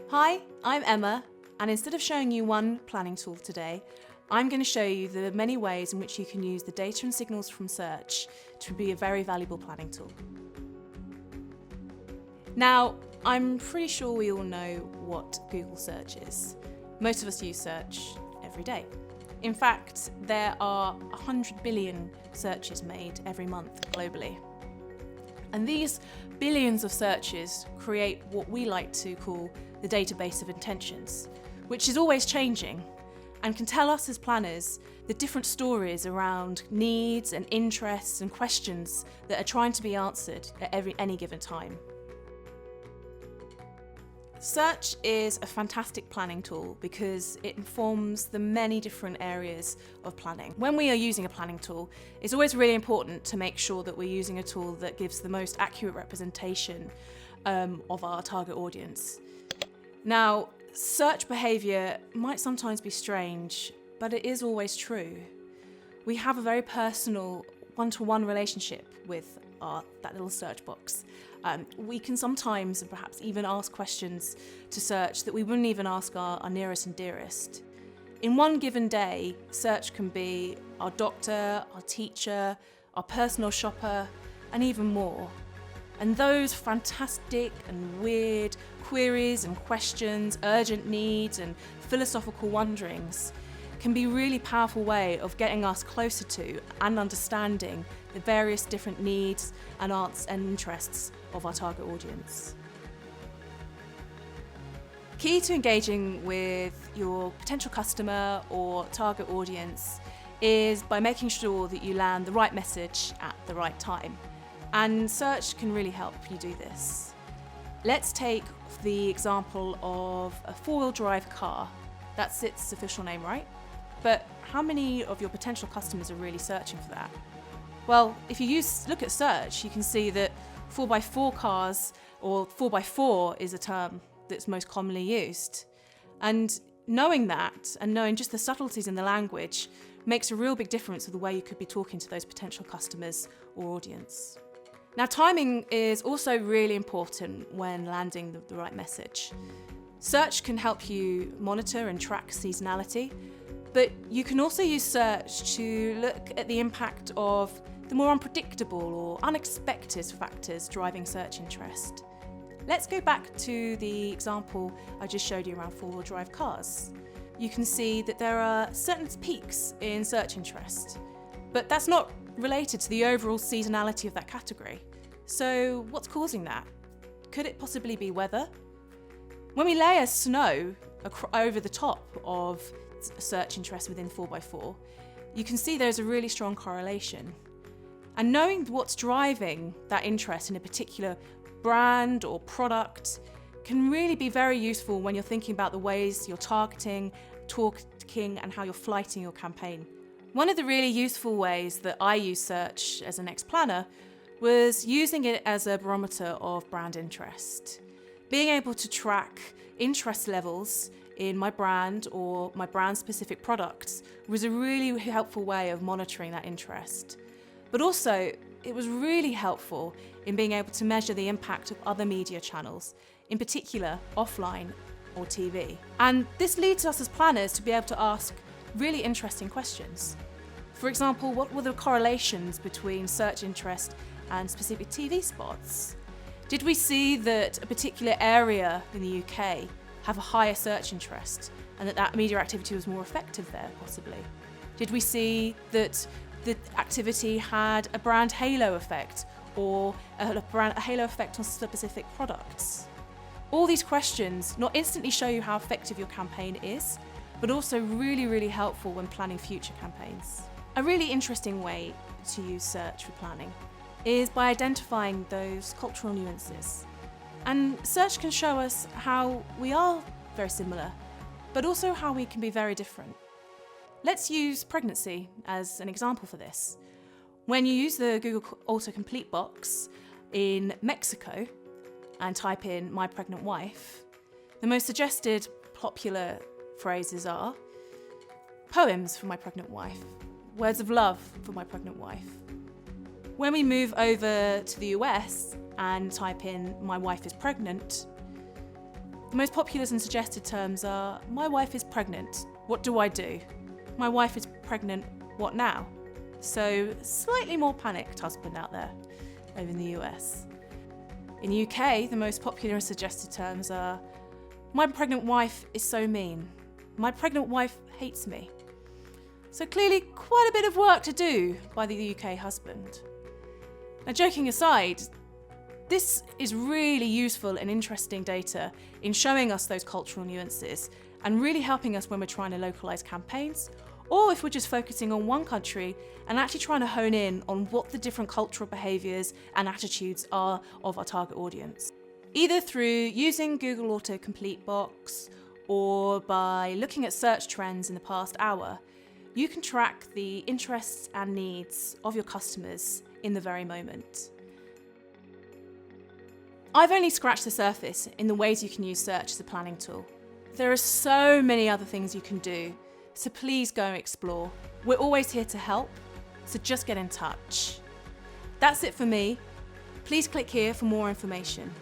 Hi, I'm Emma, and instead of showing you one planning tool today, I'm going to show you the many ways in which you can use the data and signals from search to be a very valuable planning tool. Now, I'm pretty sure we all know what Google search is. Most of us use search every day. In fact, there are 100 billion searches made every month globally. And these billions of searches create what we like to call the database of intentions, which is always changing and can tell us as planners the different stories around needs and interests and questions that are trying to be answered at any given time. Search is a fantastic planning tool because it informs the many different areas of planning. When we are using a planning tool, it's always really important to make sure that we're using a tool that gives the most accurate representation of our target audience. Now, search behaviour might sometimes be strange, but it is always true. We have a very personal one-to-one relationship with that little search box. We can sometimes and perhaps even ask questions to search that we wouldn't even ask our nearest and dearest. In one given day, search can be our doctor, our teacher, our personal shopper, and even more. And those fantastic and weird queries and questions, urgent needs and philosophical wonderings can be a really powerful way of getting us closer to and understanding the various different needs and arts and interests of our target audience. Key to engaging with your potential customer or target audience is by making sure that you land the right message at the right time. And search can really help you do this. Let's take the example of a four-wheel drive car. That's its official name, right? But how many of your potential customers are really searching for that? Well, if you look at search, you can see that 4x4 cars, or 4x4 is a term that's most commonly used. And knowing that, and knowing just the subtleties in the language, makes a real big difference with the way you could be talking to those potential customers or audience. Now, timing is also really important when landing the right message. Search can help you monitor and track seasonality, but you can also use search to look at the impact of the more unpredictable or unexpected factors driving search interest. Let's go back to the example I just showed you around four-wheel drive cars. You can see that there are certain peaks in search interest, but that's not related to the overall seasonality of that category. So what's causing that? Could it possibly be weather? When we layer snow over the top of search interest within 4x4, you can see there's a really strong correlation. And knowing what's driving that interest in a particular brand or product can really be very useful when you're thinking about the ways you're talking, and how you're flighting your campaign. One of the really useful ways that I use search as an ex-planner was using it as a barometer of brand interest. Being able to track interest levels in my brand or my brand-specific products was a really helpful way of monitoring that interest. But also, it was really helpful in being able to measure the impact of other media channels, in particular offline or TV. And this leads us as planners to be able to ask really interesting questions. For example, what were the correlations between search interest and specific TV spots? Did we see that a particular area in the UK have a higher search interest and that media activity was more effective there, possibly? Did we see that the activity had a brand halo effect or a halo effect on specific products? All these questions not instantly show you how effective your campaign is, but also really, really helpful when planning future campaigns. A really interesting way to use search for planning is by identifying those cultural nuances. And search can show us how we are very similar, but also how we can be very different. Let's use pregnancy as an example for this. When you use the Google autocomplete box in Mexico and type in "my pregnant wife," the most suggested popular phrases are poems for my pregnant wife, words of love for my pregnant wife. When we move over to the US and type in "my wife is pregnant," The most popular and suggested terms are, my wife is pregnant, what do I do? My wife is pregnant, what now? So slightly more panicked husband out there over in the US. In the UK, the most popular and suggested terms are, my pregnant wife is so mean. My pregnant wife hates me. So clearly quite a bit of work to do by the UK husband. Now, joking aside, this is really useful and interesting data in showing us those cultural nuances and really helping us when we're trying to localise campaigns, or if we're just focusing on one country and actually trying to hone in on what the different cultural behaviours and attitudes are of our target audience. Either through using Google Autocomplete Box or by looking at search trends in the past hour, you can track the interests and needs of your customers in the very moment. I've only scratched the surface in the ways you can use search as a planning tool. There are so many other things you can do, so please go and explore. We're always here to help, so just get in touch. That's it for me. Please click here for more information.